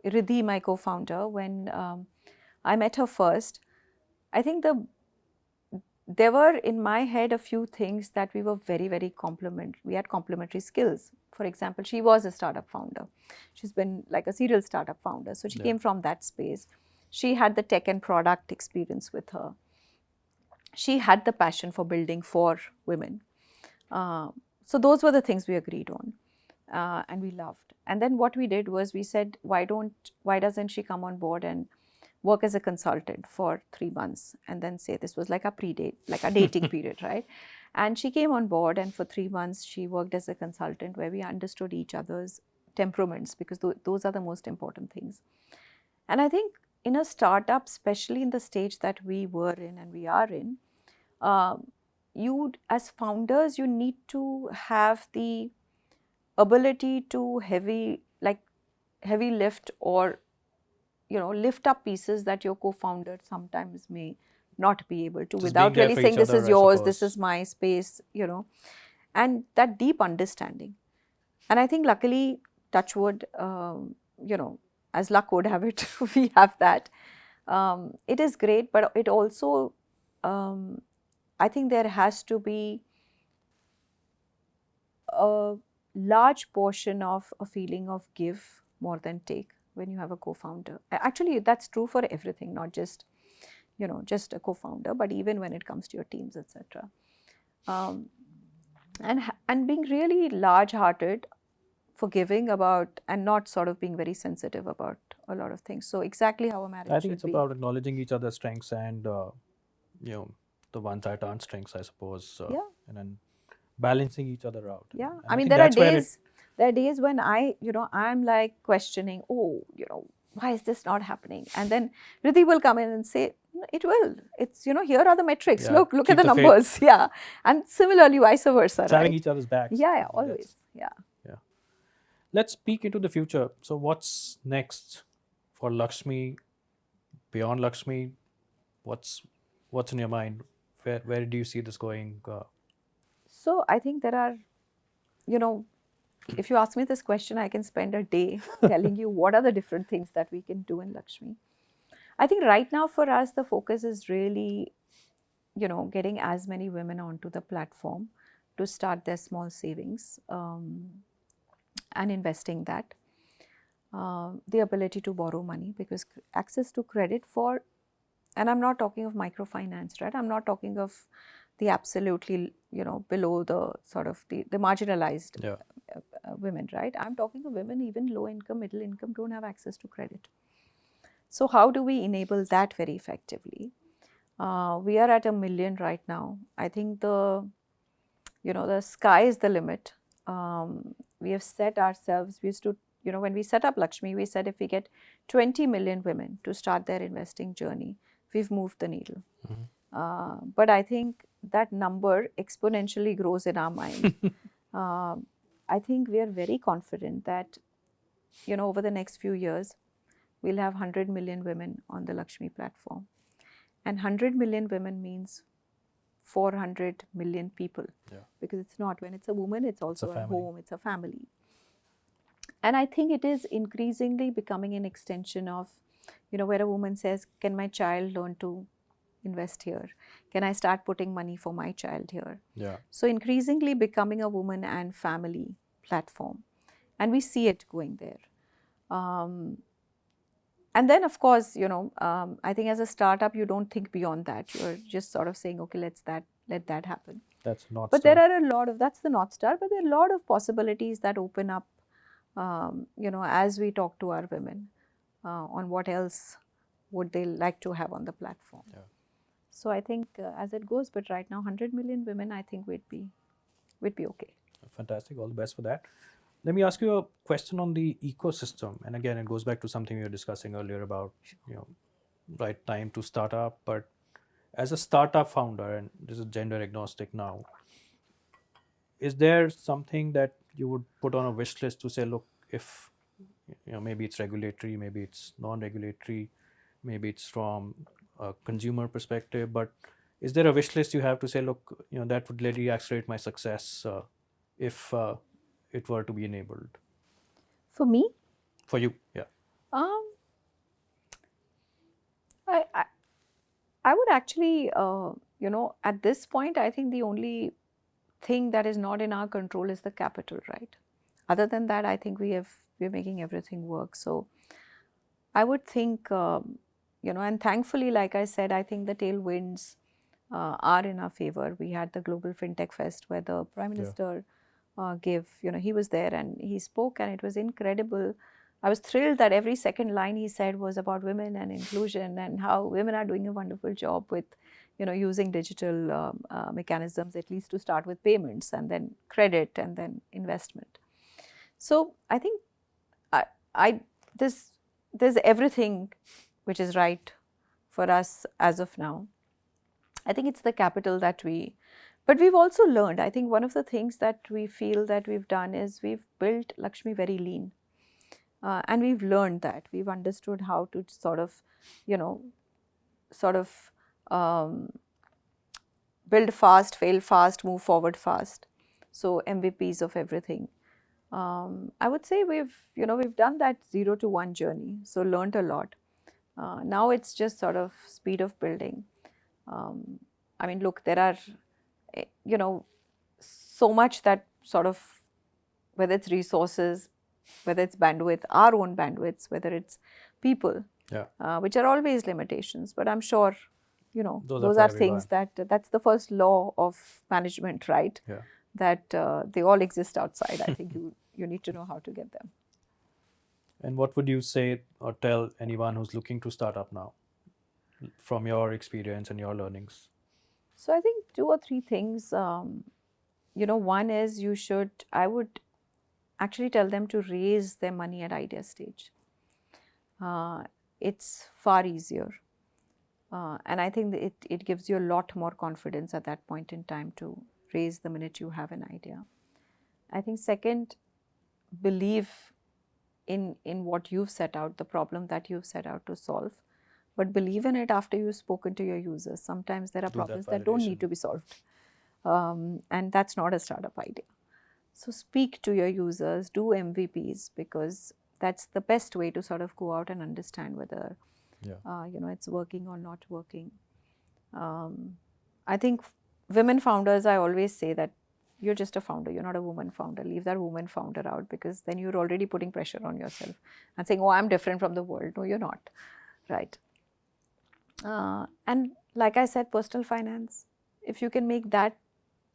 Riddhi, my co-founder, when I met her first, I think there were in my head a few things that we were very, very complementary. We had complementary skills. For example, she was a startup founder. She's been like a serial startup founder. So she came from that space. She had the tech and product experience with her. She had the passion for building for women. So those were the things we agreed on. And we loved. And then what we did was we said, why doesn't she come on board and work as a consultant for 3 months, and then say this was like a pre-date, like a dating period, right? And she came on board, and for 3 months she worked as a consultant where we understood each other's temperaments, because those are the most important things. And I think in a startup, especially in the stage that we were in and we are in, as founders, you need to have the ability to heavy lift or lift up pieces that your co-founder sometimes may not be able to, Just without being there really for saying each this other, is I yours, this suppose. is my space, and that deep understanding. And I think luckily, touch wood, as luck would have it, we have that. It is great, but it also, I think there has to be a large portion of a feeling of give more than take when you have a co-founder. Actually, that's true for everything, not just, just a co-founder, but even when it comes to your teams, etc. And being really large-hearted, forgiving about, and not sort of being very sensitive about a lot of things. So exactly how a I marriage think it's should be. about acknowledging each other's strengths and the ones that aren't strengths, I suppose, Yeah. and then balancing each other out. Yeah, And I I mean, think that's where it. there are days when I'm like questioning, oh, why is this not happening? And then Riddhi will come in and say, "No, it will. It's, here are the metrics. Yeah, Look keep at the the faith. numbers." Yeah. And similarly, vice versa, It's having right? each other's backs. Yeah, I yeah, think always. Yeah. yeah. Let's peek into the future. So, what's next for Lakshmi? Beyond Lakshmi, what's in your mind? Where do you see this going? So I think there are, if you ask me this question, I can spend a day telling you what are the different things that we can do in Lakshmi. I think right now for us, the focus is really, getting as many women onto the platform to start their small savings and investing that. The ability to borrow money, because access to credit for, and I'm not talking of microfinance, right? I'm not talking of the absolutely, below the sort of the marginalized Yeah. women, right? I'm talking of women, even low income, middle income, don't have access to credit. So how do we enable that very effectively? We are at 1 million right now. I think the sky is the limit. We have set ourselves, we used to, when we set up Lakshmi, we said if we get 20 million women to start their investing journey, we've moved the needle. But I think that number exponentially grows in our mind. I think we are very confident that, over the next few years, we'll have 100 million women on the Lakshmi platform. And 100 million women means 400 million people. Yeah. Because it's not, when it's a woman, it's also a family. home, it's a family. And I think it is increasingly becoming an extension of, where a woman says, can my child learn to invest here? Can I start putting money for my child here? Yeah. So increasingly becoming a woman and family platform. And we see it going there. And then, of course, I think as a startup, you don't think beyond that. You're just sort of saying, okay, let that happen. That's not. But there are a lot of, that's the North Star, but there are a lot of possibilities that open up, as we talk to our women on what else would they like to have on the platform. Yeah. So I think as it goes, but right now 100 million women, I think we'd be okay. Fantastic. All the best for that. Let me ask you a question on the ecosystem. And again, it goes back to something we were discussing earlier about, right time to start up. But as a startup founder, and this is gender agnostic now, is there something that you would put on a wish list to say, look, if, maybe it's regulatory, maybe it's non-regulatory, maybe it's from a consumer perspective, but is there a wish list you have to say, look, that would really accelerate my success if it were to be enabled? For me? For you, yeah. I would actually, at this point, I think the only thing that is not in our control is the capital, right? Other than that, I think we're making everything work. So I would think, and thankfully, like I said, I think the tailwinds are in our favor. We had the Global FinTech Fest where the Prime Minister gave, he was there and he spoke, and it was incredible. I was thrilled that every second line he said was about women and inclusion and how women are doing a wonderful job with, using digital mechanisms, at least to start with payments and then credit and then investment. So I think there's everything which is right for us as of now. I think it's the capital that but we've also learned, I think one of the things that we feel that we've done is we've built Lakshmi very lean. And we've learned that. We've understood how to sort of, you know, sort of build fast, fail fast, move forward fast. So MVPs of everything. I would say we've done that 0 to 1 journey, so learned a lot. Now it's just sort of speed of building. I mean, look, there are, so much that sort of, whether it's resources, whether it's bandwidth, our own bandwidths, whether it's people, which are always limitations. But I'm sure, those are things that's the first law of management, right? Yeah. That they all exist outside. I think you need to know how to get them. And what would you say or tell anyone who's looking to start up now from your experience and your learnings? So I think 2 or 3 things. One is I would actually tell them to raise their money at idea stage. It's far easier. And I think that it gives you a lot more confidence at that point in time to raise the minute you have an idea. I think second, believe in what you've set out, the problem that you've set out to solve, but believe in it after you've spoken to your users. Sometimes there are problems that don't need to be solved, and that's not a startup idea. So speak to your users, do MVPs, because that's the best way to sort of go out and understand whether it's working or not working. I think women founders, I always say that you're just a founder, you're not a woman founder. Leave that woman founder out, because then you're already putting pressure on yourself and saying, oh, I'm different from the world. No, you're not, right? And like I said, personal finance, if you can make that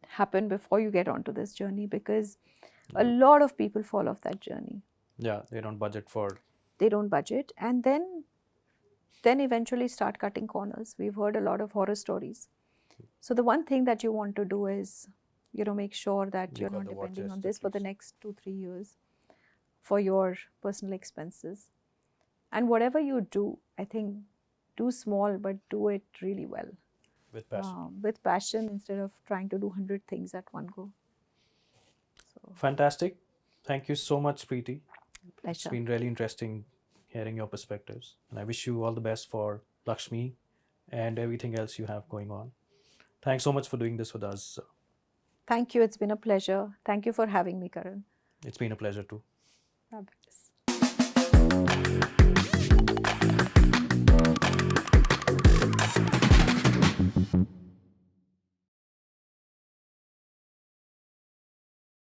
happen before you get onto this journey, because a lot of people fall off that journey. Yeah, they don't budget, and then eventually start cutting corners. We've heard a lot of horror stories. So the one thing that you want to do is, make sure that you're not depending on this for the next 2-3 years for your personal expenses. And whatever you do, I think, do small, but do it really well. With passion. With passion, instead of trying to do 100 things at one go. So, fantastic. Thank you so much, Preeti. Pleasure. It's been really interesting hearing your perspectives. And I wish you all the best for LXME and everything else you have going on. Thanks so much for doing this with us. Thank you. It's been a pleasure. Thank you for having me, Karan. It's been a pleasure too. Fabulous.